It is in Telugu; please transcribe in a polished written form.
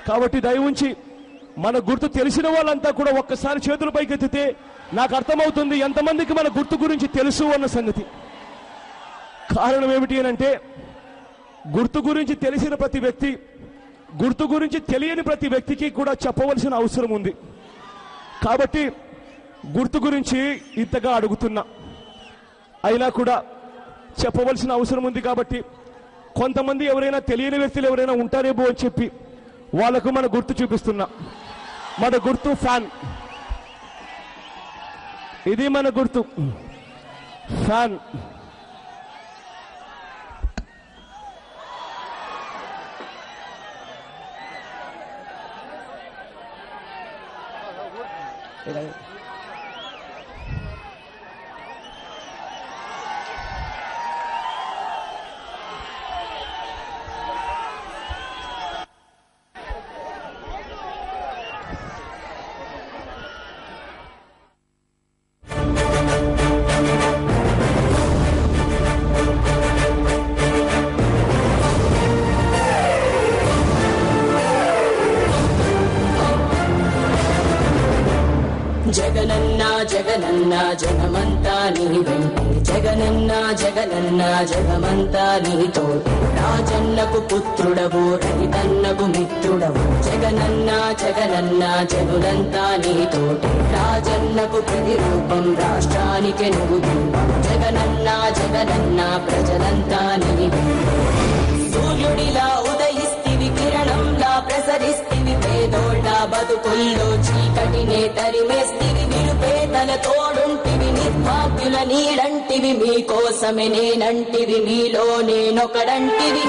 కాబట్టి దయ ఉంచి మన గుర్తు తెలిసిన వాళ్ళంతా కూడా ఒక్కసారి చేతుల పైకి ఎత్తితే నాకు అర్థమవుతుంది ఎంతమందికి మన గుర్తు గురించి తెలుసు అన్న సంగతి. కారణం ఏమిటి అంటే గుర్తు గురించి తెలిసిన ప్రతి వ్యక్తి గుర్తు గురించి తెలియని ప్రతి వ్యక్తికి కూడా చెప్పవలసిన అవసరం ఉంది. కాబట్టి గుర్తు గురించి ఇంతగా అడుగుతున్నా, అయినా కూడా చెప్పవలసిన అవసరం ఉంది. కాబట్టి కొంతమంది ఎవరైనా తెలియని వ్యక్తులు ఎవరైనా ఉంటారేమో అని చెప్పి వాళ్ళకు మన గుర్తు చూపిస్తున్నా. మన గుర్తు ఫ్యాన్. ఇది మన గుర్తు ఫ్యాన్. జగనన్న జగనన్న జగమంతా నీ వెంటే, జగనన్న జగనన్న జగమంతా నీతోటి. రాజన్నకు పుత్రుడవు, రైతన్నకు మిత్రుడవు. జగనన్న జగనన్న జనులంతా నీతోటి. రాజన్నకు ప్రతిరూపం, రాష్ట్రానికి నువ్వు దీపం. జగనన్న జగనన్న ప్రజలంతా నీ వెంటే. సూర్యుడిలా ఉదయిస్తివి, కిరణంలా ప్రసరిస్తివి. పేదోళ్ళ బతుకుల్లో చీకటినే తరిమేస్తివి. నిరుపేదల తోడుంటివి, నిర్భాగ్యుల నీడంటివి. మీకోసమే నేనంటివి, మీలో నేనొకడంటివి.